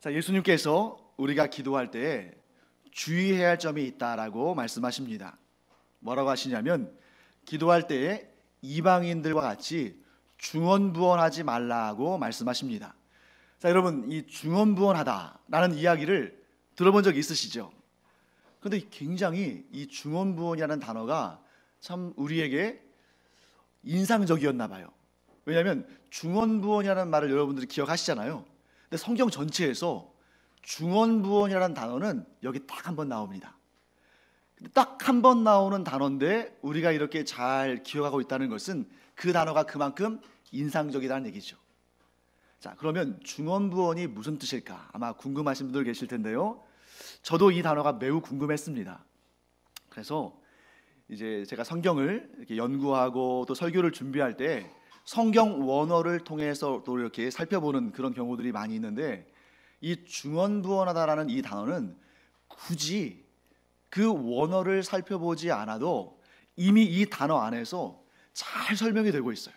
자, 예수님께서 우리가 기도할 때 주의해야 할 점이 있다라고 말씀하십니다. 뭐라고 하시냐면 기도할 때에 이방인들과 같이 중언부언하지 말라고 말씀하십니다. 자, 여러분, 이 중언부언하다라는 이야기를 들어본 적 있으시죠? 그런데 굉장히 이 중언부언이라는 단어가 참 우리에게 인상적이었나 봐요. 왜냐하면 중언부언이라는 말을 여러분들이 기억하시잖아요. 근데 성경 전체에서 중언부언이라는 단어는 여기 딱 한 번 나옵니다. 딱 한 번 나오는 단어인데 우리가 이렇게 잘 기억하고 있다는 것은 그 단어가 그만큼 인상적이라는 얘기죠. 자, 그러면 중언부언이 무슨 뜻일까? 아마 궁금하신 분들 계실 텐데요. 저도 이 단어가 매우 궁금했습니다. 그래서 이제 제가 성경을 이렇게 연구하고 또 설교를 준비할 때 성경 원어를 통해서 또 이렇게 살펴보는 그런 경우들이 많이 있는데, 이 중언부언하다라는 이 단어는 굳이 그 원어를 살펴보지 않아도 이미 이 단어 안에서 잘 설명이 되고 있어요.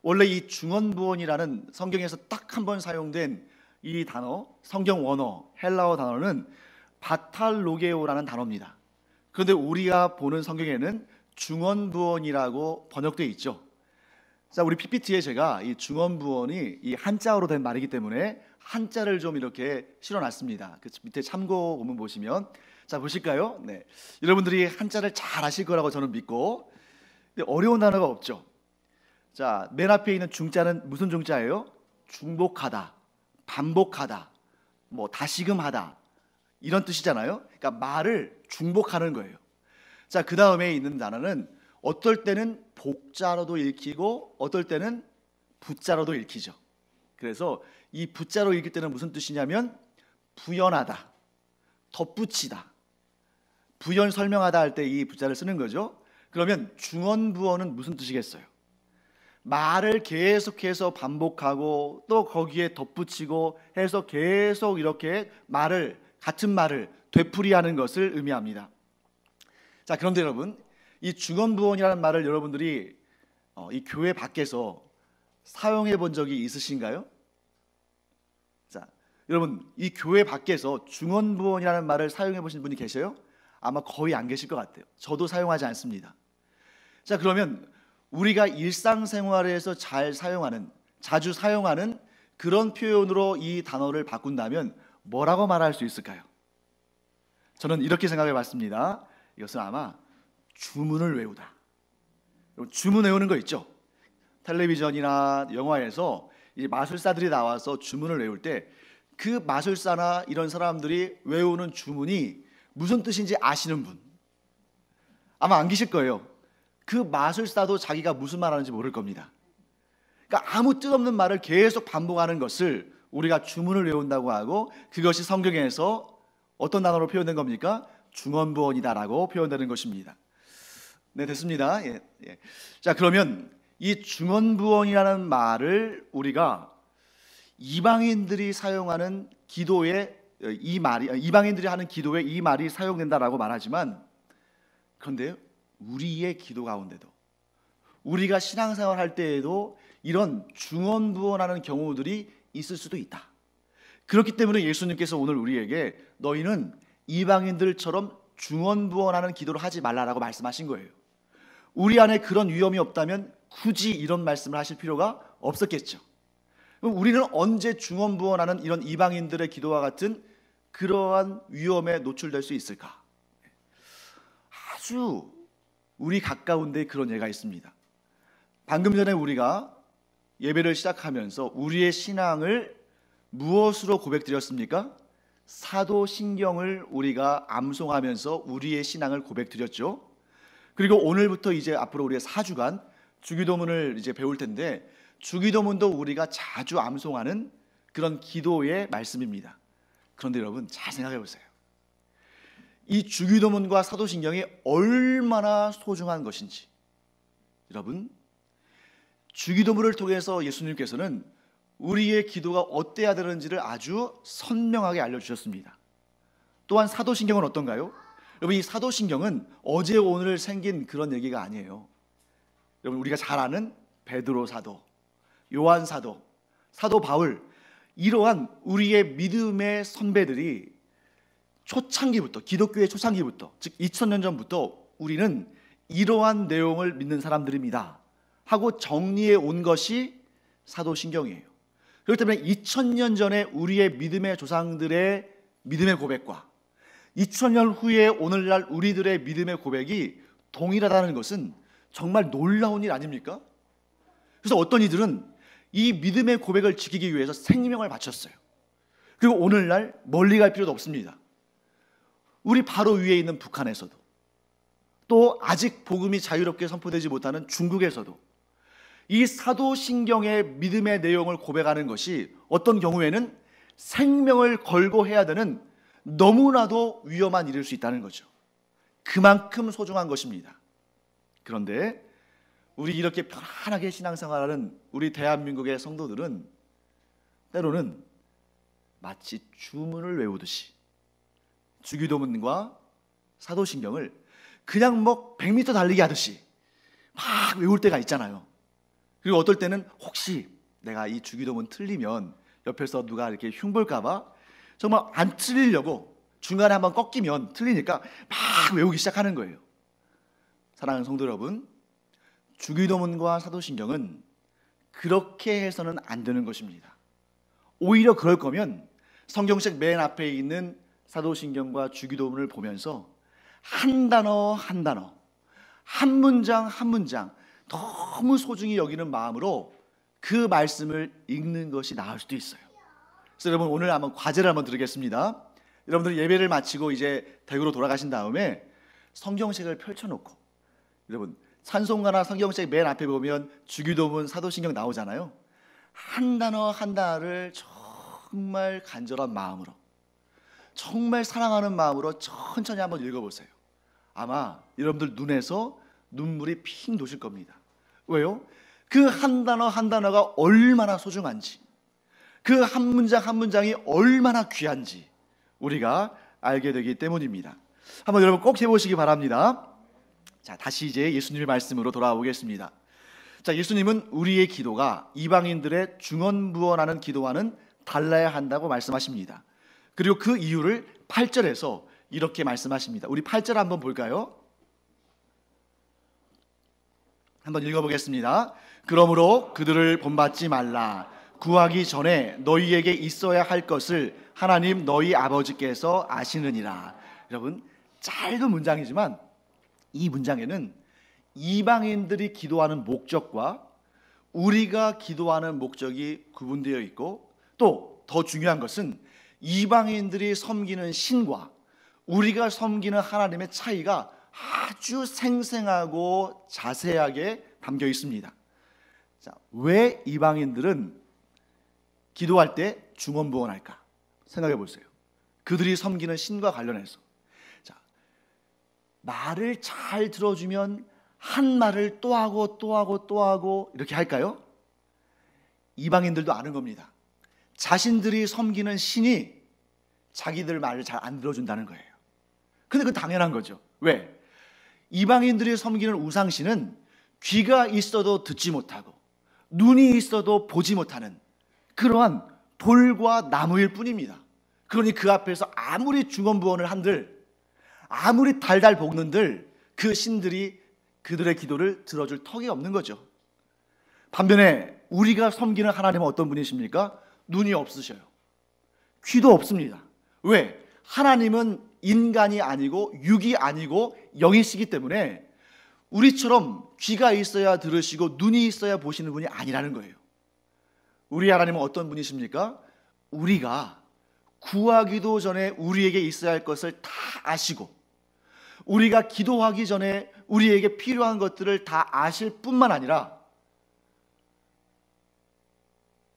원래 이 중언부언이라는 성경에서 딱 한 번 사용된 이 단어, 성경 원어, 헬라어 단어는 바탈로게오라는 단어입니다. 그런데 우리가 보는 성경에는 중언부언이라고 번역되어 있죠. 자, 우리 PPT에 제가 이 중언부언이 이 한자어로 된 말이기 때문에 한자를 좀 이렇게 실어놨습니다. 그 밑에 참고 본문 보시면, 자, 보실까요? 네, 여러분들이 한자를 잘 아실 거라고 저는 믿고, 근데 어려운 단어가 없죠. 자, 맨 앞에 있는 중자는 무슨 중자예요? 중복하다, 반복하다, 뭐 다시금하다 이런 뜻이잖아요. 그러니까 말을 중복하는 거예요. 자, 그 다음에 있는 단어는 어떨 때는 복자로도 읽히고 어떨 때는 부자로도 읽히죠. 그래서 이 부자로 읽을 때는 무슨 뜻이냐면 부연하다, 덧붙이다, 부연 설명하다 할 때 이 부자를 쓰는 거죠. 그러면 중언부언은 무슨 뜻이겠어요? 말을 계속해서 반복하고 또 거기에 덧붙이고 해서 계속 이렇게 말을, 같은 말을 되풀이하는 것을 의미합니다. 자, 그런데 여러분, 이 중언부언이라는 말을 여러분들이 이 교회 밖에서 사용해 본 적이 있으신가요? 자, 여러분, 이 교회 밖에서 중언부언이라는 말을 사용해 보신 분이 계세요? 아마 거의 안 계실 것 같아요. 저도 사용하지 않습니다. 자, 그러면 우리가 일상생활에서 잘 사용하는, 자주 사용하는 그런 표현으로 이 단어를 바꾼다면 뭐라고 말할 수 있을까요? 저는 이렇게 생각해 봤습니다. 이것은 아마 주문을 외우다. 주문 외우는 거 있죠? 텔레비전이나 영화에서 이 마술사들이 나와서 주문을 외울 때 그 마술사나 이런 사람들이 외우는 주문이 무슨 뜻인지 아시는 분? 아마 안 계실 거예요. 그 마술사도 자기가 무슨 말 하는지 모를 겁니다. 그러니까 아무 뜻없는 말을 계속 반복하는 것을 우리가 주문을 외운다고 하고, 그것이 성경에서 어떤 단어로 표현된 겁니까? 중언부언이다라고 표현되는 것입니다. 네, 됐습니다. 예. 자, 그러면 이 중언부언이라는 말을 우리가 이방인들이 사용하는 기도에 이 말이, 이방인들이 하는 기도에 이 말이 사용된다라고 말하지만, 그런데 우리의 기도 가운데도, 우리가 신앙생활 할 때에도 이런 중언부언하는 경우들이 있을 수도 있다. 그렇기 때문에 예수님께서 오늘 우리에게 너희는 이방인들처럼 중언부언하는 기도를 하지 말라라고 말씀하신 거예요. 우리 안에 그런 위험이 없다면 굳이 이런 말씀을 하실 필요가 없었겠죠. 그럼 우리는 언제 중언부언하는 이런 이방인들의 기도와 같은 그러한 위험에 노출될 수 있을까? 아주 우리 가까운 데 그런 예가 있습니다. 방금 전에 우리가 예배를 시작하면서 우리의 신앙을 무엇으로 고백드렸습니까? 사도신경을 우리가 암송하면서 우리의 신앙을 고백드렸죠. 그리고 오늘부터 이제 앞으로 우리가 4주간 주기도문을 이제 배울 텐데, 주기도문도 우리가 자주 암송하는 그런 기도의 말씀입니다. 그런데 여러분, 잘 생각해 보세요. 이 주기도문과 사도신경이 얼마나 소중한 것인지. 여러분, 주기도문을 통해서 예수님께서는 우리의 기도가 어때야 되는지를 아주 선명하게 알려주셨습니다. 또한 사도신경은 어떤가요? 여러분, 이 사도신경은 어제 오늘 생긴 그런 얘기가 아니에요. 여러분, 우리가 잘 아는 베드로 사도, 요한 사도, 사도 바울, 이러한 우리의 믿음의 선배들이 초창기부터, 기독교의 초창기부터, 즉 2000년 전부터 우리는 이러한 내용을 믿는 사람들입니다 하고 정리해 온 것이 사도신경이에요. 그렇기 때문에 2000년 전에 우리의 믿음의 조상들의 믿음의 고백과 2000년 후에 오늘날 우리들의 믿음의 고백이 동일하다는 것은 정말 놀라운 일 아닙니까? 그래서 어떤 이들은 이 믿음의 고백을 지키기 위해서 생명을 바쳤어요. 그리고 오늘날 멀리 갈 필요도 없습니다. 우리 바로 위에 있는 북한에서도, 또 아직 복음이 자유롭게 선포되지 못하는 중국에서도 이 사도신경의 믿음의 내용을 고백하는 것이 어떤 경우에는 생명을 걸고 해야 되는 너무나도 위험한 일일 수 있다는 거죠. 그만큼 소중한 것입니다. 그런데 우리 이렇게 편안하게 신앙생활하는 우리 대한민국의 성도들은 때로는 마치 주문을 외우듯이 주기도문과 사도신경을 그냥 뭐 100m 달리기 하듯이 막 외울 때가 있잖아요. 그리고 어떨 때는 혹시 내가 이 주기도문 틀리면 옆에서 누가 이렇게 흉볼까 봐 정말 안 틀리려고 중간에 한번 꺾이면 틀리니까 막 외우기 시작하는 거예요. 사랑하는 성도 여러분, 주기도문과 사도신경은 그렇게 해서는 안 되는 것입니다. 오히려 그럴 거면 성경책 맨 앞에 있는 사도신경과 주기도문을 보면서 한 단어 한 단어, 한 문장 한 문장 너무 소중히 여기는 마음으로 그 말씀을 읽는 것이 나을 수도 있어요. 그래서 여러분, 오늘 한번 과제를 한번 드리겠습니다. 여러분들 예배를 마치고 이제 댁으로 돌아가신 다음에 성경책을 펼쳐놓고, 여러분 찬송가나 성경책 맨 앞에 보면 주기도문, 사도신경 나오잖아요. 한 단어 한 단어를 정말 간절한 마음으로, 정말 사랑하는 마음으로 천천히 한번 읽어보세요. 아마 여러분들 눈에서 눈물이 핑 도실 겁니다. 왜요? 그 한 단어 한 단어가 얼마나 소중한지, 그 한 문장 한 문장이 얼마나 귀한지 우리가 알게 되기 때문입니다. 한번 여러분 꼭 해보시기 바랍니다. 자, 다시 이제 예수님의 말씀으로 돌아오겠습니다. 자, 예수님은 우리의 기도가 이방인들의 중언부언하는 기도와는 달라야 한다고 말씀하십니다. 그리고 그 이유를 8절에서 이렇게 말씀하십니다. 우리 8절 한번 볼까요? 한번 읽어보겠습니다. 그러므로 그들을 본받지 말라. 구하기 전에 너희에게 있어야 할 것을 하나님 너희 아버지께서 아시느니라. 여러분, 짧은 문장이지만 이 문장에는 이방인들이 기도하는 목적과 우리가 기도하는 목적이 구분되어 있고, 또 더 중요한 것은 이방인들이 섬기는 신과 우리가 섬기는 하나님의 차이가 아주 생생하고 자세하게 담겨 있습니다. 자, 왜 이방인들은 기도할 때 중언부언할까? 생각해 보세요. 그들이 섬기는 신과 관련해서. 자, 말을 잘 들어주면 한 말을 또 하고 또 하고 또 하고 이렇게 할까요? 이방인들도 아는 겁니다. 자신들이 섬기는 신이 자기들 말을 잘 안 들어준다는 거예요. 근데 그건 당연한 거죠. 왜? 이방인들이 섬기는 우상신은 귀가 있어도 듣지 못하고 눈이 있어도 보지 못하는 그러한 돌과 나무일 뿐입니다. 그러니 그 앞에서 아무리 중언부언을 한들, 아무리 달달 볶는들 그 신들이 그들의 기도를 들어줄 턱이 없는 거죠. 반면에 우리가 섬기는 하나님은 어떤 분이십니까? 눈이 없으셔요. 귀도 없습니다. 왜? 하나님은 인간이 아니고 육이 아니고 영이시기 때문에 우리처럼 귀가 있어야 들으시고 눈이 있어야 보시는 분이 아니라는 거예요. 우리 하나님은 어떤 분이십니까? 우리가 구하기도 전에 우리에게 있어야 할 것을 다 아시고, 우리가 기도하기 전에 우리에게 필요한 것들을 다 아실 뿐만 아니라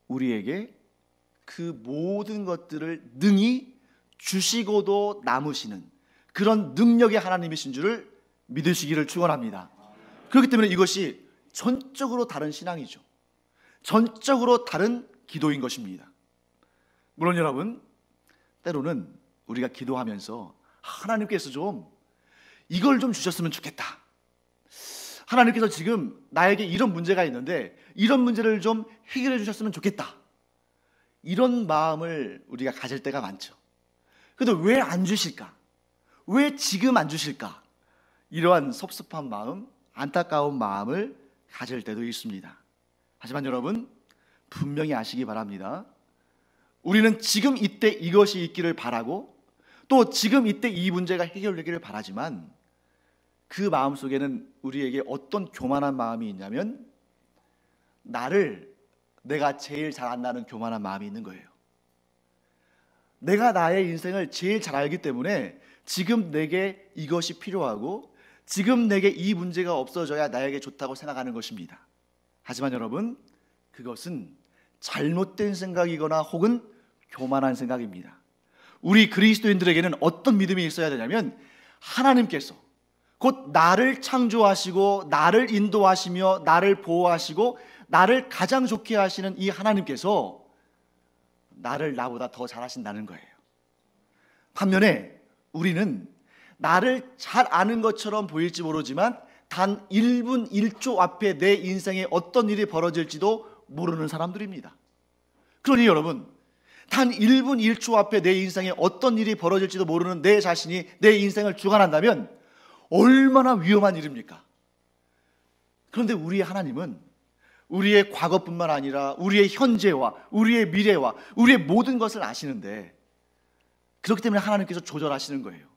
우리에게 그 모든 것들을 능히 주시고도 남으시는 그런 능력의 하나님이신 줄을 믿으시기를 축원합니다. 그렇기 때문에 이것이 전적으로 다른 신앙이죠. 전적으로 다른 기도인 것입니다. 물론 여러분, 때로는 우리가 기도하면서 하나님께서 좀 이걸 좀 주셨으면 좋겠다, 하나님께서 지금 나에게 이런 문제가 있는데 이런 문제를 좀 해결해 주셨으면 좋겠다, 이런 마음을 우리가 가질 때가 많죠. 그래도 왜 안 주실까? 왜 지금 안 주실까? 이러한 섭섭한 마음, 안타까운 마음을 가질 때도 있습니다. 하지만 여러분, 분명히 아시기 바랍니다. 우리는 지금 이때 이것이 있기를 바라고, 또 지금 이때 이 문제가 해결되기를 바라지만, 그 마음속에는 우리에게 어떤 교만한 마음이 있냐면, 나를 내가 제일 잘 안다는 교만한 마음이 있는 거예요. 내가 나의 인생을 제일 잘 알기 때문에 지금 내게 이것이 필요하고, 지금 내게 이 문제가 없어져야 나에게 좋다고 생각하는 것입니다. 하지만 여러분, 그것은 잘못된 생각이거나 혹은 교만한 생각입니다. 우리 그리스도인들에게는 어떤 믿음이 있어야 되냐면, 하나님께서 곧 나를 창조하시고 나를 인도하시며 나를 보호하시고 나를 가장 좋게 하시는 이 하나님께서 나를 나보다 더 잘하신다는 거예요. 반면에 우리는 나를 잘 아는 것처럼 보일지 모르지만 단 1분 1초 앞에 내 인생에 어떤 일이 벌어질지도 모르는 사람들입니다. 그러니 여러분, 단 1분 1초 앞에 내 인생에 어떤 일이 벌어질지도 모르는 내 자신이 내 인생을 주관한다면 얼마나 위험한 일입니까? 그런데 우리의 하나님은 우리의 과거뿐만 아니라 우리의 현재와 우리의 미래와 우리의 모든 것을 아시는데, 그렇기 때문에 하나님께서 조절하시는 거예요.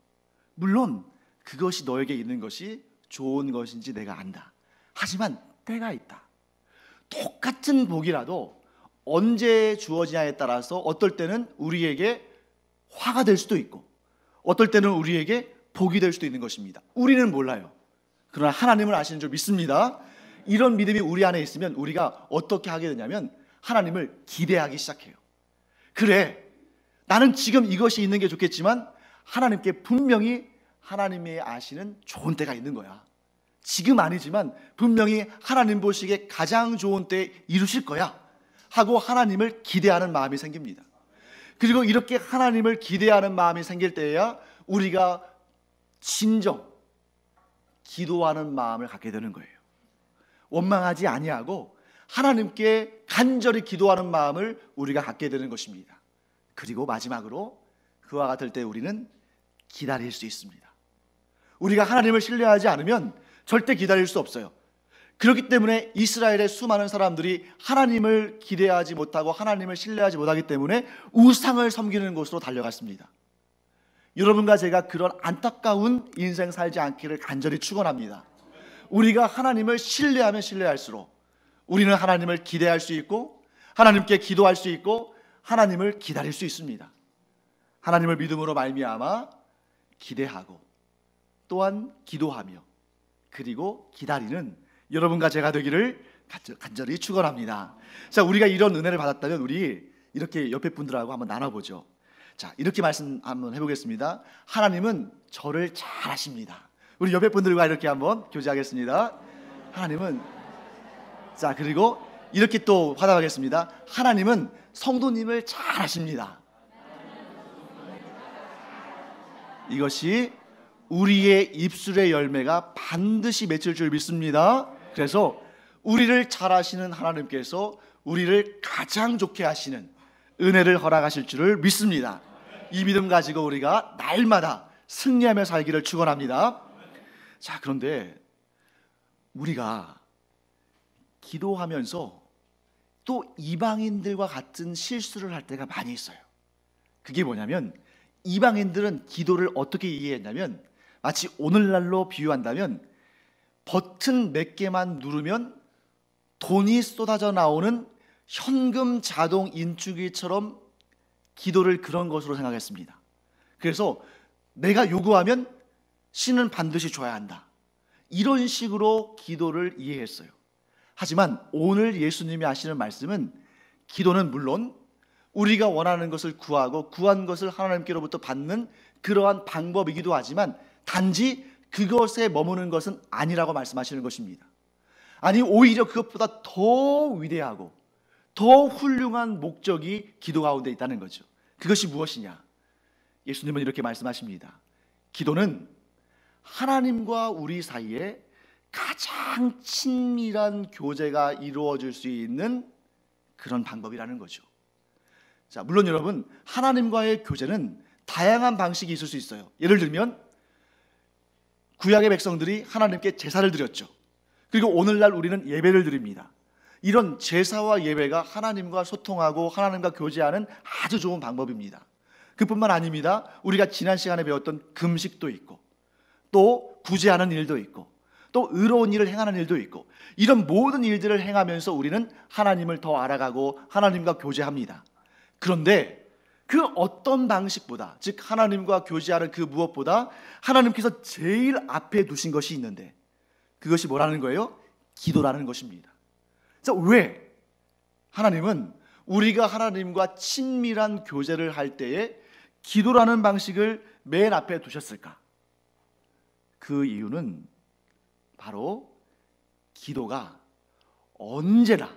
물론 그것이 너에게 있는 것이 좋은 것인지 내가 안다. 하지만 때가 있다. 똑같은 복이라도 언제 주어지냐에 따라서 어떨 때는 우리에게 화가 될 수도 있고 어떨 때는 우리에게 복이 될 수도 있는 것입니다. 우리는 몰라요. 그러나 하나님을 아시는 줄 믿습니다. 이런 믿음이 우리 안에 있으면 우리가 어떻게 하게 되냐면 하나님을 기대하기 시작해요. 그래, 나는 지금 이것이 있는 게 좋겠지만 하나님께 분명히 하나님이 아시는 좋은 때가 있는 거야. 지금 아니지만 분명히 하나님 보시기에 가장 좋은 때에 이루실 거야 하고 하나님을 기대하는 마음이 생깁니다. 그리고 이렇게 하나님을 기대하는 마음이 생길 때에야 우리가 진정 기도하는 마음을 갖게 되는 거예요. 원망하지 아니하고 하나님께 간절히 기도하는 마음을 우리가 갖게 되는 것입니다. 그리고 마지막으로 그와 같을 때 우리는 기다릴 수 있습니다. 우리가 하나님을 신뢰하지 않으면 절대 기다릴 수 없어요. 그렇기 때문에 이스라엘의 수많은 사람들이 하나님을 기대하지 못하고 하나님을 신뢰하지 못하기 때문에 우상을 섬기는 곳으로 달려갔습니다. 여러분과 제가 그런 안타까운 인생 살지 않기를 간절히 축원합니다. 우리가 하나님을 신뢰하면 신뢰할수록 우리는 하나님을 기대할 수 있고 하나님께 기도할 수 있고 하나님을 기다릴 수 있습니다. 하나님을 믿음으로 말미암아 기대하고 또한 기도하며 그리고 기다리는 여러분과 제가 되기를 간절히 축원합니다. 자, 우리가 이런 은혜를 받았다면 우리 이렇게 옆에 분들하고 한번 나눠보죠. 자, 이렇게 말씀 한번 해보겠습니다. 하나님은 저를 잘 아십니다. 우리 옆에 분들과 이렇게 한번 교제하겠습니다. 하나님은, 자, 그리고 이렇게 또 화답하겠습니다. 하나님은 성도님을 잘 아십니다. 이것이 우리의 입술의 열매가 반드시 맺힐 줄 믿습니다. 그래서 우리를 잘 아시는 하나님께서 우리를 가장 좋게 하시는 은혜를 허락하실 줄을 믿습니다. 이 믿음 가지고 우리가 날마다 승리하며 살기를 축원합니다. 자, 그런데 우리가 기도하면서 또 이방인들과 같은 실수를 할 때가 많이 있어요. 그게 뭐냐면 이방인들은 기도를 어떻게 이해했냐면 마치 오늘날로 비유한다면 버튼 몇 개만 누르면 돈이 쏟아져 나오는 현금 자동 인출기처럼 기도를 그런 것으로 생각했습니다. 그래서 내가 요구하면 신은 반드시 줘야 한다. 이런 식으로 기도를 이해했어요. 하지만 오늘 예수님이 하시는 말씀은 기도는 물론 우리가 원하는 것을 구하고 구한 것을 하나님께로부터 받는 그러한 방법이기도 하지만 단지 그것에 머무는 것은 아니라고 말씀하시는 것입니다. 아니, 오히려 그것보다 더 위대하고 더 훌륭한 목적이 기도 가운데 있다는 거죠. 그것이 무엇이냐? 예수님은 이렇게 말씀하십니다. 기도는 하나님과 우리 사이에 가장 친밀한 교제가 이루어질 수 있는 그런 방법이라는 거죠. 자, 물론 여러분, 하나님과의 교제는 다양한 방식이 있을 수 있어요. 예를 들면 구약의 백성들이 하나님께 제사를 드렸죠. 그리고 오늘날 우리는 예배를 드립니다. 이런 제사와 예배가 하나님과 소통하고 하나님과 교제하는 아주 좋은 방법입니다. 그뿐만 아닙니다. 우리가 지난 시간에 배웠던 금식도 있고, 또 구제하는 일도 있고, 또 의로운 일을 행하는 일도 있고, 이런 모든 일들을 행하면서 우리는 하나님을 더 알아가고 하나님과 교제합니다. 그런데 그 어떤 방식보다, 즉 하나님과 교제하는 그 무엇보다 하나님께서 제일 앞에 두신 것이 있는데, 그것이 뭐라는 거예요? 기도라는 것입니다. 자, 왜 하나님은 우리가 하나님과 친밀한 교제를 할 때에 기도라는 방식을 맨 앞에 두셨을까? 그 이유는 바로 기도가 언제나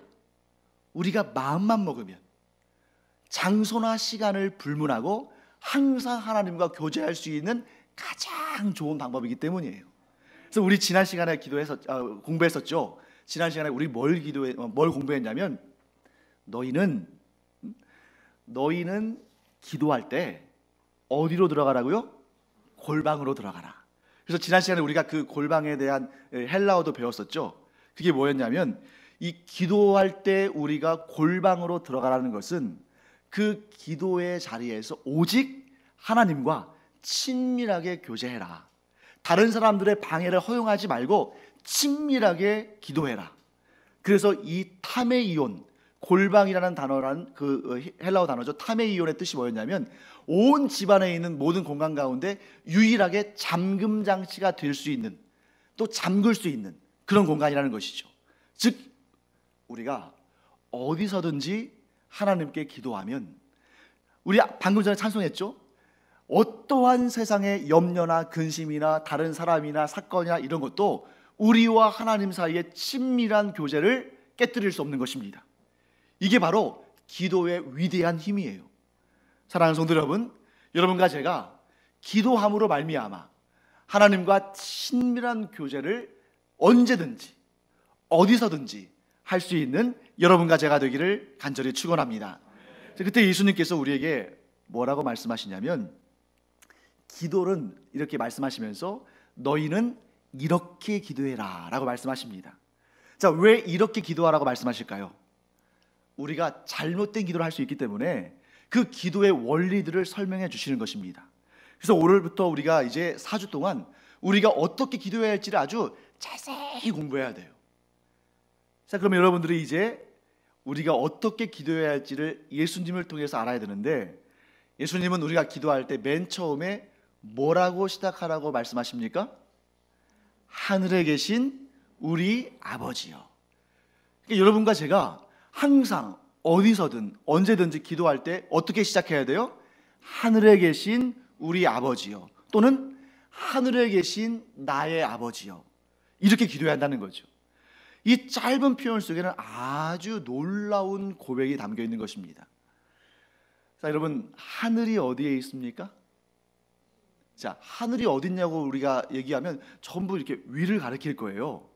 우리가 마음만 먹으면, 장소나 시간을 불문하고 항상 하나님과 교제할 수 있는 가장 좋은 방법이기 때문이에요. 그래서 우리 지난 시간에 공부했었죠. 지난 시간에 우리 뭘 공부했냐면, 너희는 기도할 때 어디로 들어가라고요? 골방으로 들어가라. 그래서 지난 시간에 우리가 그 골방에 대한 헬라어도 배웠었죠. 그게 뭐였냐면, 이 기도할 때 우리가 골방으로 들어가라는 것은 그 기도의 자리에서 오직 하나님과 친밀하게 교제해라. 다른 사람들의 방해를 허용하지 말고 친밀하게 기도해라. 그래서 이 타메이온, 골방이라는 단어란 그 헬라어 단어죠. 타메이온의 뜻이 뭐였냐면, 온 집안에 있는 모든 공간 가운데 유일하게 잠금 장치가 될 수 있는, 또 잠글 수 있는 그런 공간이라는 것이죠. 즉 우리가 어디서든지 하나님께 기도하면, 우리 방금 전에 찬송했죠. 어떠한 세상의 염려나 근심이나 다른 사람이나 사건이나 이런 것도 우리와 하나님 사이의 친밀한 교제를 깨뜨릴 수 없는 것입니다. 이게 바로 기도의 위대한 힘이에요. 사랑하는 성도 여러분, 여러분과 제가 기도함으로 말미암아 하나님과 친밀한 교제를 언제든지 어디서든지 할 수 있는 여러분과 제가 되기를 간절히 축원합니다. 그때 예수님께서 우리에게 뭐라고 말씀하시냐면, 기도는 이렇게 말씀하시면서 너희는 이렇게 기도해라 라고 말씀하십니다. 자, 왜 이렇게 기도하라고 말씀하실까요? 우리가 잘못된 기도를 할 수 있기 때문에 그 기도의 원리들을 설명해 주시는 것입니다. 그래서 오늘부터 우리가 이제 4주 동안 우리가 어떻게 기도해야 할지를 아주 자세히 공부해야 돼요. 자, 그러면 여러분들이 이제 우리가 어떻게 기도해야 할지를 예수님을 통해서 알아야 되는데, 예수님은 우리가 기도할 때 맨 처음에 뭐라고 시작하라고 말씀하십니까? 하늘에 계신 우리 아버지요. 그러니까 여러분과 제가 항상 어디서든 언제든지 기도할 때 어떻게 시작해야 돼요? 하늘에 계신 우리 아버지요, 또는 하늘에 계신 나의 아버지요, 이렇게 기도해야 한다는 거죠. 이 짧은 표현 속에는 아주 놀라운 고백이 담겨 있는 것입니다. 자, 여러분, 하늘이 어디에 있습니까? 자, 하늘이 어딨냐고 우리가 얘기하면 전부 이렇게 위를 가리킬 거예요.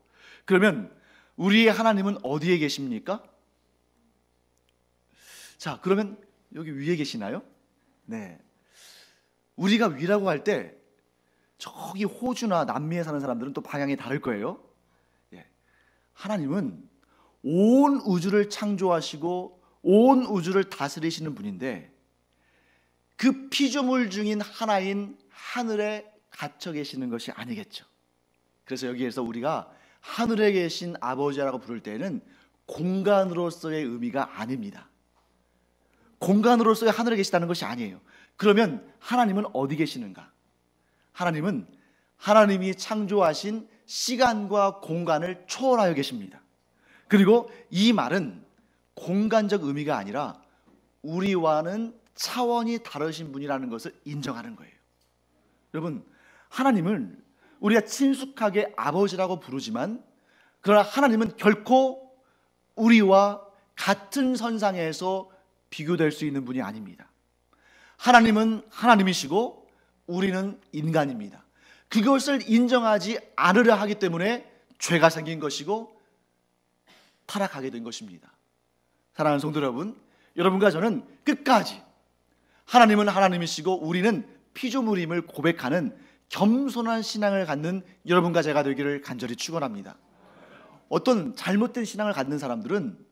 그러면 우리의 하나님은 어디에 계십니까? 자, 그러면 여기 위에 계시나요? 네. 우리가 위라고 할 때 저기 호주나 남미에 사는 사람들은 또 방향이 다를 거예요. 하나님은 온 우주를 창조하시고 온 우주를 다스리시는 분인데, 그 피조물 중인 하나인 하늘에 갇혀 계시는 것이 아니겠죠. 그래서 여기에서 우리가 하늘에 계신 아버지라고 부를 때는 공간으로서의 의미가 아닙니다. 공간으로서의 하늘에 계시다는 것이 아니에요. 그러면 하나님은 어디 계시는가? 하나님은 하나님이 창조하신 시간과 공간을 초월하여 계십니다. 그리고 이 말은 공간적 의미가 아니라 우리와는 차원이 다르신 분이라는 것을 인정하는 거예요. 여러분, 하나님을 우리가 친숙하게 아버지라고 부르지만, 그러나 하나님은 결코 우리와 같은 선상에서 비교될 수 있는 분이 아닙니다. 하나님은 하나님이시고 우리는 인간입니다. 그것을 인정하지 않으려 하기 때문에 죄가 생긴 것이고 타락하게 된 것입니다. 사랑하는 성도 여러분, 여러분과 저는 끝까지 하나님은 하나님이시고 우리는 피조물임을 고백하는 겸손한 신앙을 갖는 여러분과 제가 되기를 간절히 축원합니다. 어떤 잘못된 신앙을 갖는 사람들은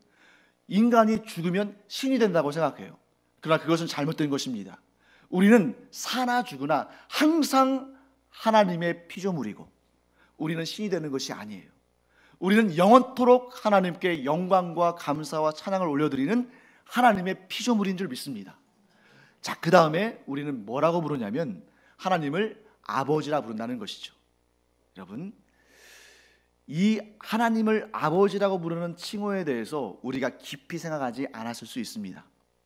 인간이 죽으면 신이 된다고 생각해요. 그러나 그것은 잘못된 것입니다. 우리는 사나 죽으나 항상 하나님의 피조물이고 우리는 신이 되는 것이 아니에요. 우리는 영원토록 하나님께 영광과 감사와 찬양을 올려드리는 하나님의 피조물인 줄 믿습니다. 자, 그 다음에 우리는 뭐라고 부르냐면 하나님을 아버지라 부른다는 것이죠. 여러분, 이 하나님을 아버지라고 부르는 칭호에 대해서 우리가 깊이 생각하지 않았을 수 있습니다.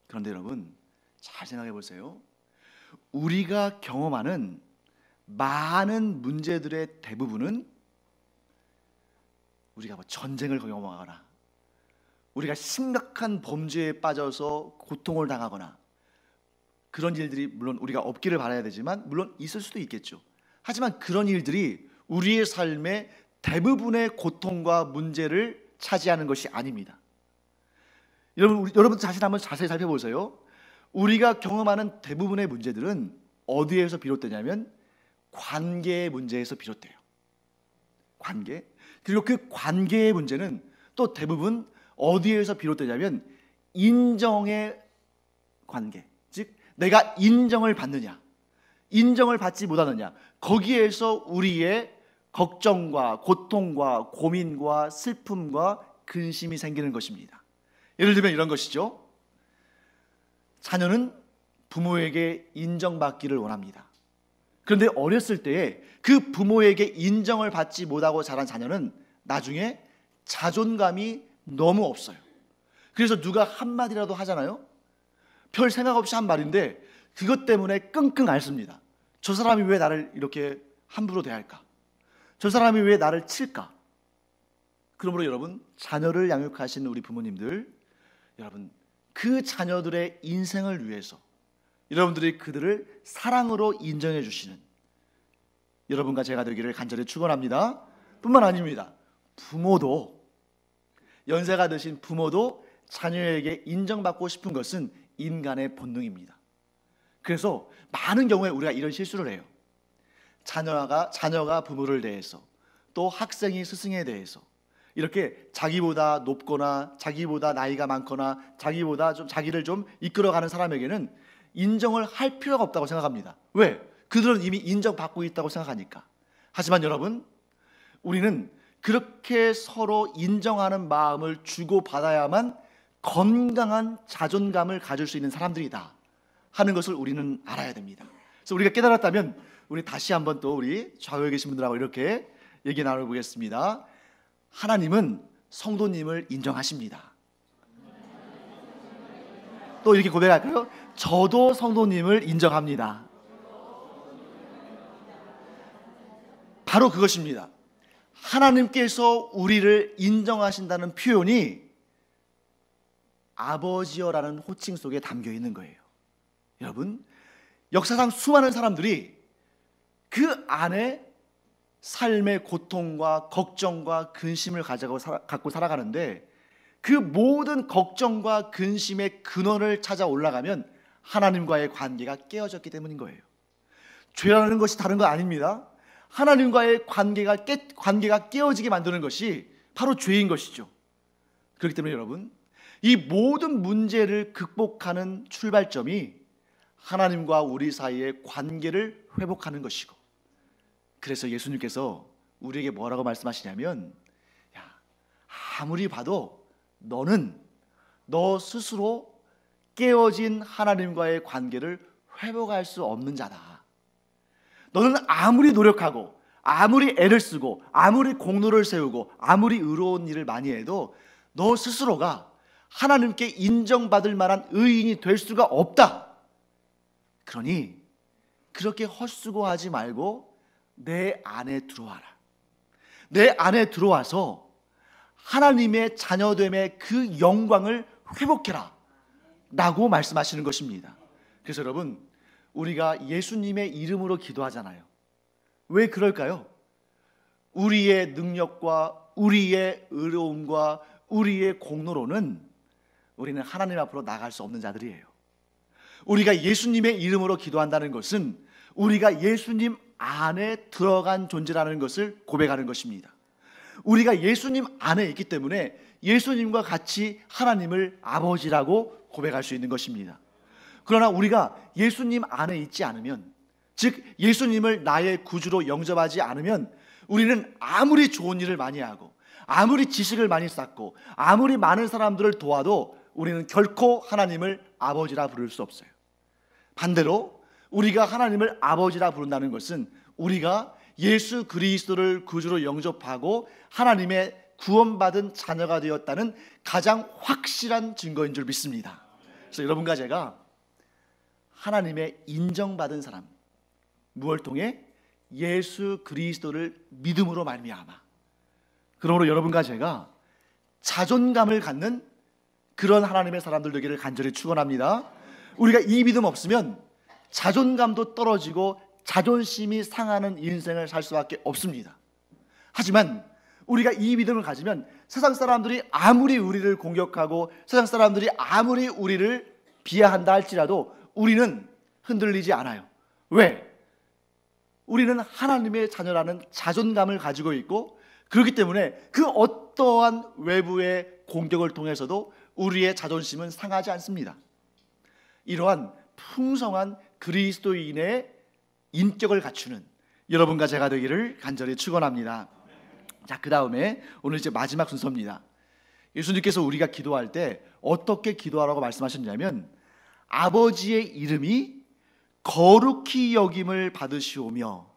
그런데 여러분, 잘 생각해 보세요. 우리가 경험하는 많은 문제들의 대부분은 우리가 전쟁을 경험하거나 우리가 심각한 범죄에 빠져서 고통을 당하거나 그런 일들이 물론 우리가 없기를 바라야 되지만 물론 있을 수도 있겠죠. 하지만 그런 일들이 우리의 삶의 대부분의 고통과 문제를 차지하는 것이 아닙니다. 여러분 자신 한번 자세히 살펴보세요. 우리가 경험하는 대부분의 문제들은 어디에서 비롯되냐면 관계의 문제에서 비롯돼요. 관계. 그리고 그 관계의 문제는 또 대부분 어디에서 비롯되냐면 인정의 관계. 즉 내가 인정을 받느냐, 인정을 받지 못하느냐, 거기에서 우리의 걱정과 고통과 고민과 슬픔과 근심이 생기는 것입니다. 예를 들면 이런 것이죠. 자녀는 부모에게 인정받기를 원합니다. 그런데 어렸을 때에 그 부모에게 인정을 받지 못하고 자란 자녀는 나중에 자존감이 너무 없어요. 그래서 누가 한마디라도 하잖아요. 별 생각 없이 한 말인데 그것 때문에 끙끙 앓습니다. 저 사람이 왜 나를 이렇게 함부로 대할까? 저 사람이 왜 나를 칠까? 그러므로 여러분, 자녀를 양육하시는 우리 부모님들, 여러분 그 자녀들의 인생을 위해서 여러분들이 그들을 사랑으로 인정해 주시는 여러분과 제가 되기를 간절히 축원합니다. 뿐만 아닙니다. 부모도, 연세가 드신 부모도 자녀에게 인정받고 싶은 것은 인간의 본능입니다. 그래서 많은 경우에 우리가 이런 실수를 해요. 자녀가 부모를 대해서, 또 학생이 스승에 대해서 이렇게 자기보다 높거나 자기보다 나이가 많거나 자기보다 자기를 좀 이끌어가는 사람에게는 인정을 할 필요가 없다고 생각합니다. 왜? 그들은 이미 인정받고 있다고 생각하니까. 하지만 여러분, 우리는 그렇게 서로 인정하는 마음을 주고받아야만 건강한 자존감을 가질 수 있는 사람들이다 하는 것을 우리는 알아야 됩니다. 그래서 우리가 깨달았다면 우리 다시 한번 또 우리 좌우에 계신 분들하고 이렇게 얘기 나눠보겠습니다. 하나님은 성도님을 인정하십니다. 또 이렇게 고백할까요? 저도 성도님을 인정합니다. 바로 그것입니다. 하나님께서 우리를 인정하신다는 표현이 아버지여라는 호칭 속에 담겨 있는 거예요. 여러분, 역사상 수많은 사람들이 그 안에 삶의 고통과 걱정과 근심을 갖고 살아가는데 그 모든 걱정과 근심의 근원을 찾아 올라가면 하나님과의 관계가 깨어졌기 때문인 거예요. 죄라는 것이 다른 거 아닙니다. 하나님과의 관계가 깨어지게 만드는 것이 바로 죄인 것이죠. 그렇기 때문에 여러분, 이 모든 문제를 극복하는 출발점이 하나님과 우리 사이의 관계를 회복하는 것이고, 그래서 예수님께서 우리에게 뭐라고 말씀하시냐면, 야, 아무리 봐도 너는 너 스스로 깨어진 하나님과의 관계를 회복할 수 없는 자다. 너는 아무리 노력하고 아무리 애를 쓰고 아무리 공로를 세우고 아무리 의로운 일을 많이 해도 너 스스로가 하나님께 인정받을 만한 의인이 될 수가 없다. 그러니 그렇게 헛수고하지 말고 내 안에 들어와라. 내 안에 들어와서 하나님의 자녀됨의 그 영광을 회복해라 라고 말씀하시는 것입니다. 그래서 여러분, 우리가 예수님의 이름으로 기도하잖아요. 왜 그럴까요? 우리의 능력과 우리의 의로움과 우리의 공로로는 우리는 하나님 앞으로 나갈 수 없는 자들이에요. 우리가 예수님의 이름으로 기도한다는 것은 우리가 예수님 안에 들어간 존재라는 것을 고백하는 것입니다. 우리가 예수님 안에 있기 때문에 예수님과 같이 하나님을 아버지라고 고백할 수 있는 것입니다. 그러나 우리가 예수님 안에 있지 않으면, 즉 예수님을 나의 구주로 영접하지 않으면 우리는 아무리 좋은 일을 많이 하고 아무리 지식을 많이 쌓고 아무리 많은 사람들을 도와도 우리는 결코 하나님을 아버지라 부를 수 없어요. 반대로 우리가 하나님을 아버지라 부른다는 것은 우리가 예수 그리스도를 구주로 영접하고 하나님의 구원받은 자녀가 되었다는 가장 확실한 증거인 줄 믿습니다. 그래서 여러분과 제가 하나님의 인정받은 사람, 무엇을 통해? 예수 그리스도를 믿음으로 말미암아. 그러므로 여러분과 제가 자존감을 갖는 그런 하나님의 사람들 되기를 간절히 축원합니다. 우리가 이 믿음 없으면 자존감도 떨어지고 자존심이 상하는 인생을 살 수밖에 없습니다. 하지만 우리가 이 믿음을 가지면 세상 사람들이 아무리 우리를 공격하고 세상 사람들이 아무리 우리를 비하한다 할지라도 우리는 흔들리지 않아요. 왜? 우리는 하나님의 자녀라는 자존감을 가지고 있고, 그렇기 때문에 그 어떠한 외부의 공격을 통해서도 우리의 자존심은 상하지 않습니다. 이러한 풍성한 그리스도인의 인격을 갖추는 여러분과 제가 되기를 간절히 축원합니다. 자, 그 다음에 오늘 이제 마지막 순서입니다. 예수님께서 우리가 기도할 때 어떻게 기도하라고 말씀하셨냐면, 아버지의 이름이 거룩히 여김을 받으시오며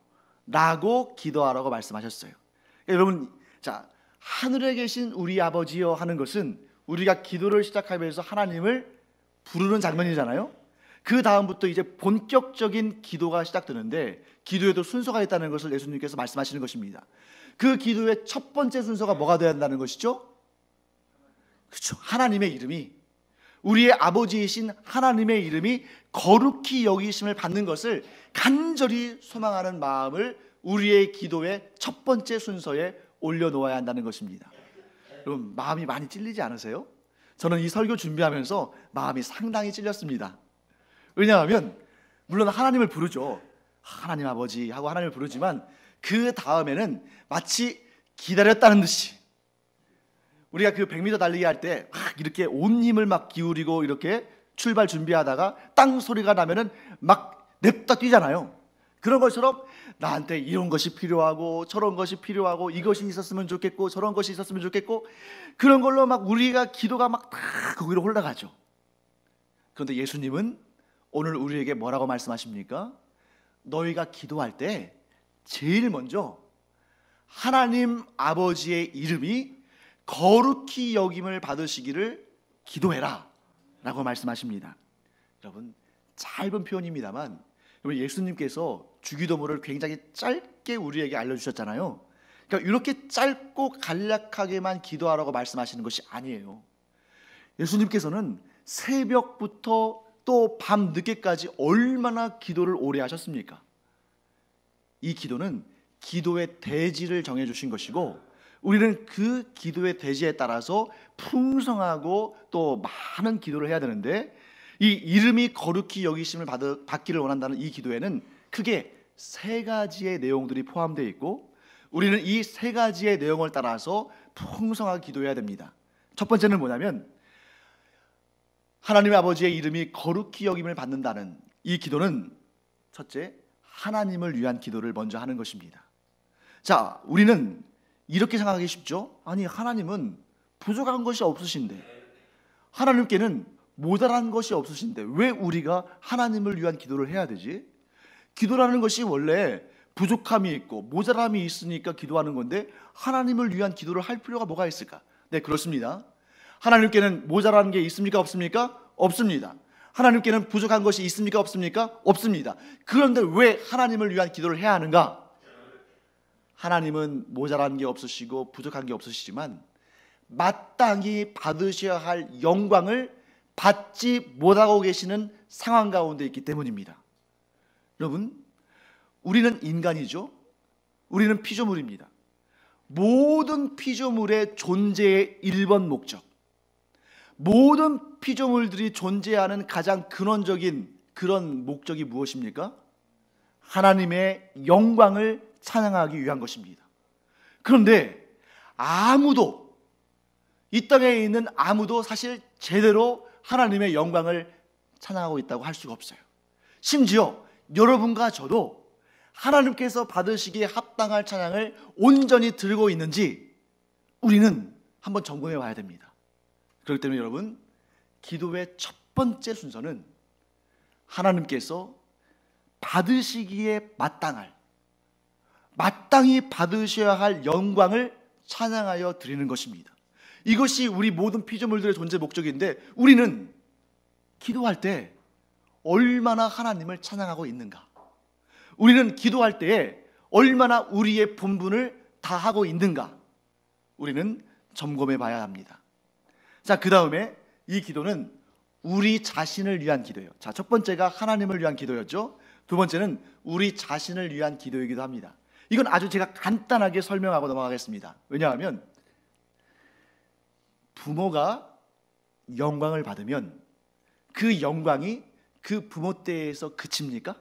라고 기도하라고 말씀하셨어요. 여러분, 자, 하늘에 계신 우리 아버지여 하는 것은 우리가 기도를 시작하면서 하나님을 부르는 장면이잖아요. 그 다음부터 이제 본격적인 기도가 시작되는데, 기도에도 순서가 있다는 것을 예수님께서 말씀하시는 것입니다. 그 기도의 첫 번째 순서가 뭐가 되어야 한다는 것이죠? 그렇죠. 하나님의 이름이, 우리의 아버지이신 하나님의 이름이 거룩히 여기심을 받는 것을 간절히 소망하는 마음을 우리의 기도의 첫 번째 순서에 올려놓아야 한다는 것입니다. 여러분, 마음이 많이 찔리지 않으세요? 저는 이 설교 준비하면서 마음이 상당히 찔렸습니다. 왜냐하면 물론 하나님을 부르죠. 하나님 아버지 하고 하나님을 부르지만 그 다음에는 마치 기다렸다는 듯이, 우리가 그 100m 달리기 할 때 막 이렇게 온 힘을 막 기울이고 이렇게 출발 준비하다가 땅 소리가 나면은 막 냅다 뛰잖아요. 그런 것처럼 나한테 이런 것이 필요하고 저런 것이 필요하고 이것이 있었으면 좋겠고 저런 것이 있었으면 좋겠고, 그런 걸로 막 우리가 기도가 막 다 거기로 올라가죠. 그런데 예수님은 오늘 우리에게 뭐라고 말씀하십니까? 너희가 기도할 때 제일 먼저 하나님 아버지의 이름이 거룩히 여김을 받으시기를 기도해라 라고 말씀하십니다. 여러분, 짧은 표현입니다만 예수님께서 주기도문을 굉장히 짧게 우리에게 알려주셨잖아요. 그러니까 이렇게 짧고 간략하게만 기도하라고 말씀하시는 것이 아니에요. 예수님께서는 새벽부터 또 밤 늦게까지 얼마나 기도를 오래 하셨습니까? 이 기도는 기도의 대지를 정해주신 것이고, 우리는 그 기도의 대지에 따라서 풍성하고 또 많은 기도를 해야 되는데, 이 이름이 거룩히 여기심을 받기를 원한다는 이 기도에는 크게 세 가지의 내용들이 포함되어 있고, 우리는 이 세 가지의 내용을 따라서 풍성하게 기도해야 됩니다. 첫 번째는 뭐냐면, 하나님 아버지의 이름이 거룩히 여김을 받는다는 이 기도는 첫째, 하나님을 위한 기도를 먼저 하는 것입니다. 자, 우리는 이렇게 생각하기 쉽죠? 아니, 하나님은 부족한 것이 없으신데, 하나님께는 모자란 것이 없으신데 왜 우리가 하나님을 위한 기도를 해야 되지? 기도라는 것이 원래 부족함이 있고 모자람이 있으니까 기도하는 건데 하나님을 위한 기도를 할 필요가 뭐가 있을까? 네, 그렇습니다. 하나님께는 모자란 게 있습니까? 없습니까? 없습니다. 하나님께는 부족한 것이 있습니까? 없습니까? 없습니다. 그런데 왜 하나님을 위한 기도를 해야 하는가? 하나님은 모자란 게 없으시고 부족한 게 없으시지만 마땅히 받으셔야 할 영광을 받지 못하고 계시는 상황 가운데 있기 때문입니다. 여러분, 우리는 인간이죠. 우리는 피조물입니다. 모든 피조물의 존재의 1번 목적, 모든 피조물들이 존재하는 가장 근원적인 그런 목적이 무엇입니까? 하나님의 영광을 찬양하기 위한 것입니다. 그런데 아무도, 이 땅에 있는 아무도 사실 제대로 하나님의 영광을 찬양하고 있다고 할 수가 없어요. 심지어 여러분과 저도 하나님께서 받으시기에 합당할 찬양을 온전히 들고 있는지 우리는 한번 점검해 봐야 됩니다. 그렇기 때문에 여러분, 기도의 첫 번째 순서는 하나님께서 받으시기에 마땅히 받으셔야 할 영광을 찬양하여 드리는 것입니다. 이것이 우리 모든 피조물들의 존재 목적인데, 우리는 기도할 때 얼마나 하나님을 찬양하고 있는가? 우리는 기도할 때에 얼마나 우리의 본분을 다하고 있는가? 우리는 점검해 봐야 합니다. 자, 그 다음에 이 기도는 우리 자신을 위한 기도예요. 자, 첫 번째가 하나님을 위한 기도였죠. 두 번째는 우리 자신을 위한 기도이기도 합니다. 이건 아주 제가 간단하게 설명하고 넘어가겠습니다. 왜냐하면 부모가 영광을 받으면 그 영광이 그 부모 때에서 그칩니까?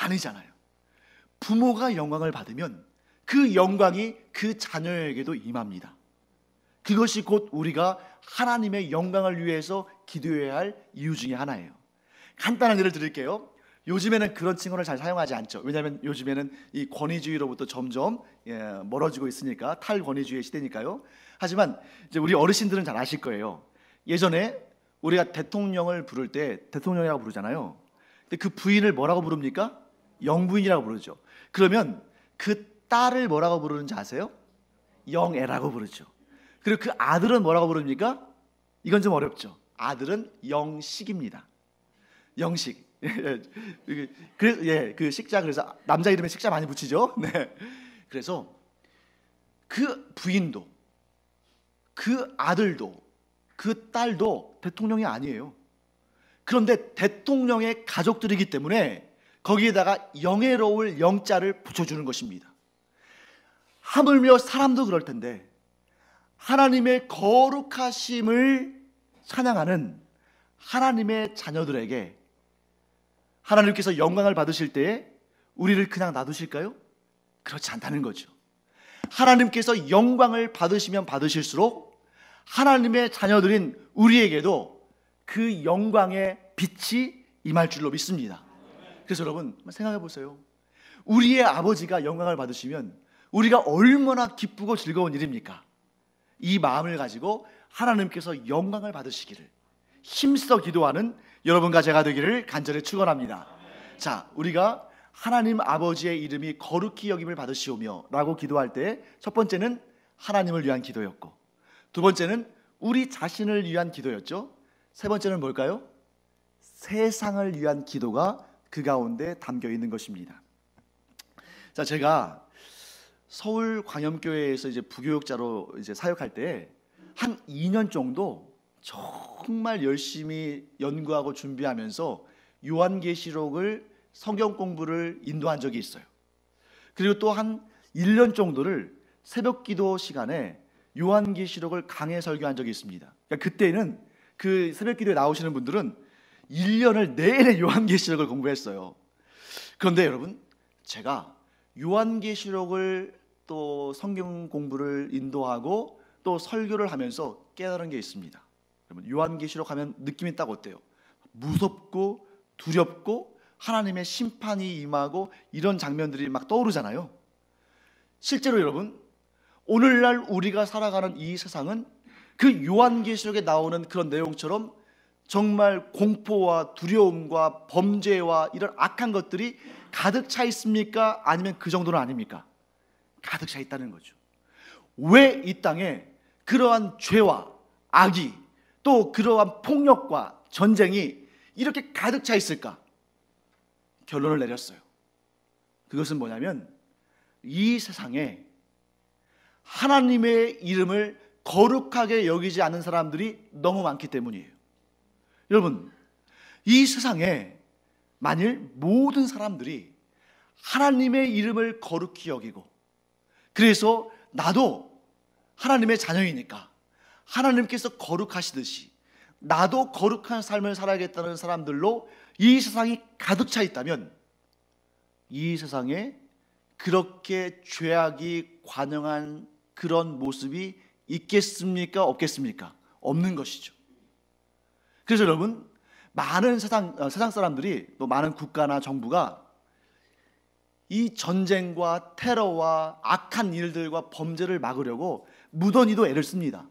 아니잖아요. 부모가 영광을 받으면 그 영광이 그 자녀에게도 임합니다. 그것이 곧 우리가 하나님의 영광을 위해서 기도해야 할 이유 중에 하나예요. 간단한 예를 드릴게요. 요즘에는 그런 칭호를 잘 사용하지 않죠. 왜냐하면 요즘에는 이 권위주의로부터 점점 멀어지고 있으니까, 탈권위주의 시대니까요. 하지만 이제 우리 어르신들은 잘 아실 거예요. 예전에 우리가 대통령을 부를 때 대통령이라고 부르잖아요. 근데 그 부인을 뭐라고 부릅니까? 영부인이라고 부르죠. 그러면 그 딸을 뭐라고 부르는지 아세요? 영애라고 부르죠. 그리고 그 아들은 뭐라고 부릅니까? 이건 좀 어렵죠. 아들은 영식입니다. 영식. 그 식자, 그래서 남자 이름에 식자 많이 붙이죠. 네. 그래서 그 부인도, 그 아들도, 그 딸도 대통령이 아니에요. 그런데 대통령의 가족들이기 때문에 거기에다가 영예로울 영자를 붙여주는 것입니다. 하물며 사람도 그럴 텐데 하나님의 거룩하심을 찬양하는 하나님의 자녀들에게 하나님께서 영광을 받으실 때에 우리를 그냥 놔두실까요? 그렇지 않다는 거죠. 하나님께서 영광을 받으시면 받으실수록 하나님의 자녀들인 우리에게도 그 영광의 빛이 임할 줄로 믿습니다. 그래서 여러분 생각해 보세요. 우리의 아버지가 영광을 받으시면 우리가 얼마나 기쁘고 즐거운 일입니까? 이 마음을 가지고 하나님께서 영광을 받으시기를 힘써 기도하는 여러분과 제가 되기를 간절히 축원합니다. 자, 우리가 하나님 아버지의 이름이 거룩히 여김을 받으시오며 라고 기도할 때 첫 번째는 하나님을 위한 기도였고, 두 번째는 우리 자신을 위한 기도였죠. 세 번째는 뭘까요? 세상을 위한 기도가 그 가운데 담겨 있는 것입니다. 자, 제가 서울 광염교회에서 이제 부교육자로 이제 사역할 때 한 2년 정도 정말 열심히 연구하고 준비하면서 요한계시록을 성경 공부를 인도한 적이 있어요. 그리고 또 한 1년 정도를 새벽 기도 시간에 요한계시록을 강해 설교한 적이 있습니다. 그러니까 그때는 그 새벽 기도에 나오시는 분들은 1년을 내내 요한계시록을 공부했어요. 그런데 여러분, 제가 요한계시록을 또 성경 공부를 인도하고 또 설교를 하면서 깨달은 게 있습니다. 여러분, 요한계시록 하면 느낌이 딱 어때요? 무섭고 두렵고 하나님의 심판이 임하고 이런 장면들이 막 떠오르잖아요. 실제로 여러분, 오늘날 우리가 살아가는 이 세상은 그 요한계시록에 나오는 그런 내용처럼 정말 공포와 두려움과 범죄와 이런 악한 것들이 가득 차 있습니까? 아니면 그 정도는 아닙니까? 가득 차 있다는 거죠. 왜 이 땅에 그러한 죄와 악이 또 그러한 폭력과 전쟁이 이렇게 가득 차 있을까? 결론을 내렸어요. 그것은 뭐냐면 이 세상에 하나님의 이름을 거룩하게 여기지 않는 사람들이 너무 많기 때문이에요. 여러분, 이 세상에 만일 모든 사람들이 하나님의 이름을 거룩히 여기고, 그래서 나도 하나님의 자녀이니까 하나님께서 거룩하시듯이 나도 거룩한 삶을 살아야겠다는 사람들로 이 세상이 가득 차 있다면 이 세상에 그렇게 죄악이 관영한 그런 모습이 있겠습니까? 없겠습니까? 없는 것이죠. 그래서 여러분, 많은 세상 사람들이, 또 많은 국가나 정부가 이 전쟁과 테러와 악한 일들과 범죄를 막으려고 무던히도 애를 씁니다.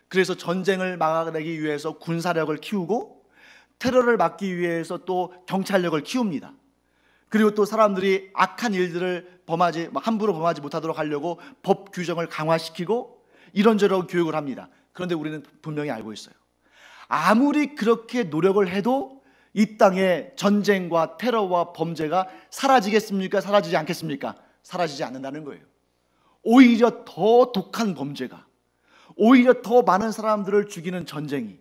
그래서 전쟁을 막아내기 위해서 군사력을 키우고 테러를 막기 위해서 또 경찰력을 키웁니다. 그리고 또 사람들이 악한 일들을 함부로 범하지 못하도록 하려고 법 규정을 강화시키고 이런저런 교육을 합니다. 그런데 우리는 분명히 알고 있어요. 아무리 그렇게 노력을 해도 이 땅에 전쟁과 테러와 범죄가 사라지겠습니까? 사라지지 않겠습니까? 사라지지 않는다는 거예요. 오히려 더 독한 범죄가, 오히려 더 많은 사람들을 죽이는 전쟁이,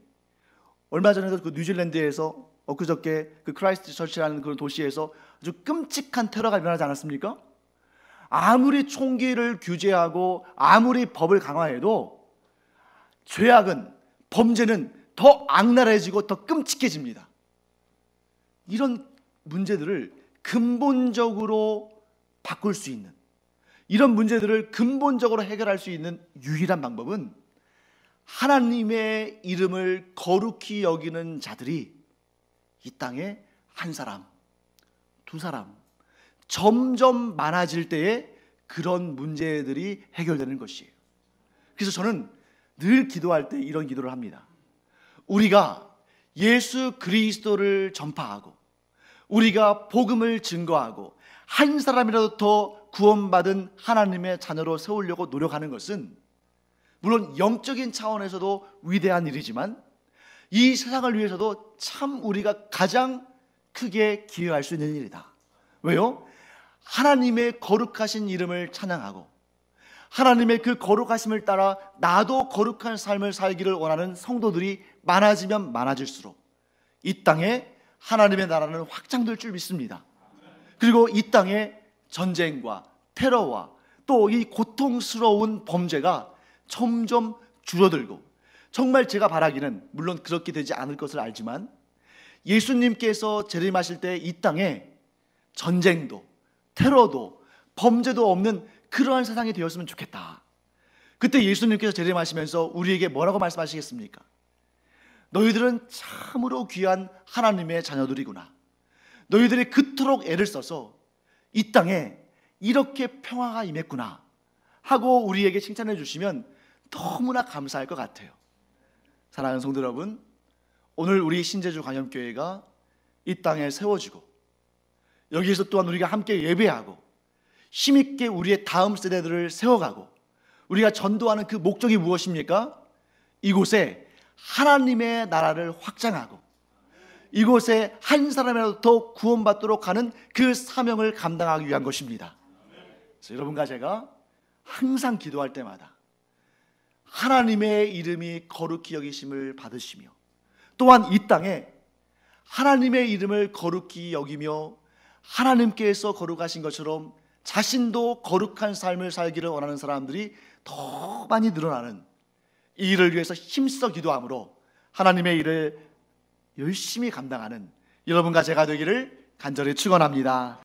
얼마 전에도 그 뉴질랜드에서 엊그저께 그 크라이스트 처치라는 그런 도시에서 아주 끔찍한 테러가 일어나지 않았습니까? 아무리 총기를 규제하고 아무리 법을 강화해도 죄악은, 범죄는 더 악랄해지고 더 끔찍해집니다. 이런 문제들을 근본적으로 바꿀 수 있는, 이런 문제들을 근본적으로 해결할 수 있는 유일한 방법은 하나님의 이름을 거룩히 여기는 자들이 이 땅에 한 사람, 두 사람 점점 많아질 때에 그런 문제들이 해결되는 것이에요. 그래서 저는 늘 기도할 때 이런 기도를 합니다. 우리가 예수 그리스도를 전파하고 우리가 복음을 증거하고 한 사람이라도 더 구원받은 하나님의 자녀로 세우려고 노력하는 것은 물론 영적인 차원에서도 위대한 일이지만 이 세상을 위해서도 참 우리가 가장 크게 기여할 수 있는 일이다. 왜요? 하나님의 거룩하신 이름을 찬양하고 하나님의 그 거룩하심을 따라 나도 거룩한 삶을 살기를 원하는 성도들이 많아지면 많아질수록 이 땅에 하나님의 나라는 확장될 줄 믿습니다. 그리고 이 땅에 전쟁과 테러와 또 이 고통스러운 범죄가 점점 줄어들고, 정말 제가 바라기는, 물론 그렇게 되지 않을 것을 알지만 예수님께서 재림하실 때 이 땅에 전쟁도 테러도 범죄도 없는 그러한 세상이 되었으면 좋겠다. 그때 예수님께서 재림하시면서 우리에게 뭐라고 말씀하시겠습니까? 너희들은 참으로 귀한 하나님의 자녀들이구나. 너희들이 그토록 애를 써서 이 땅에 이렇게 평화가 임했구나 하고 우리에게 칭찬해 주시면 너무나 감사할 것 같아요. 사랑하는 성도 여러분, 오늘 우리 신제주 광염교회가 이 땅에 세워지고 여기에서 또한 우리가 함께 예배하고 힘있게 우리의 다음 세대들을 세워가고 우리가 전도하는 그 목적이 무엇입니까? 이곳에 하나님의 나라를 확장하고 이곳에 한 사람이라도 더 구원받도록 하는 그 사명을 감당하기 위한 것입니다. 그래서 여러분과 제가 항상 기도할 때마다 하나님의 이름이 거룩히 여기심을 받으시며 또한 이 땅에 하나님의 이름을 거룩히 여기며 하나님께서 거룩하신 것처럼 자신도 거룩한 삶을 살기를 원하는 사람들이 더 많이 늘어나는 이 일을 위해서 힘써 기도함으로 하나님의 일을 열심히 감당하는 여러분과 제가 되기를 간절히 축원합니다.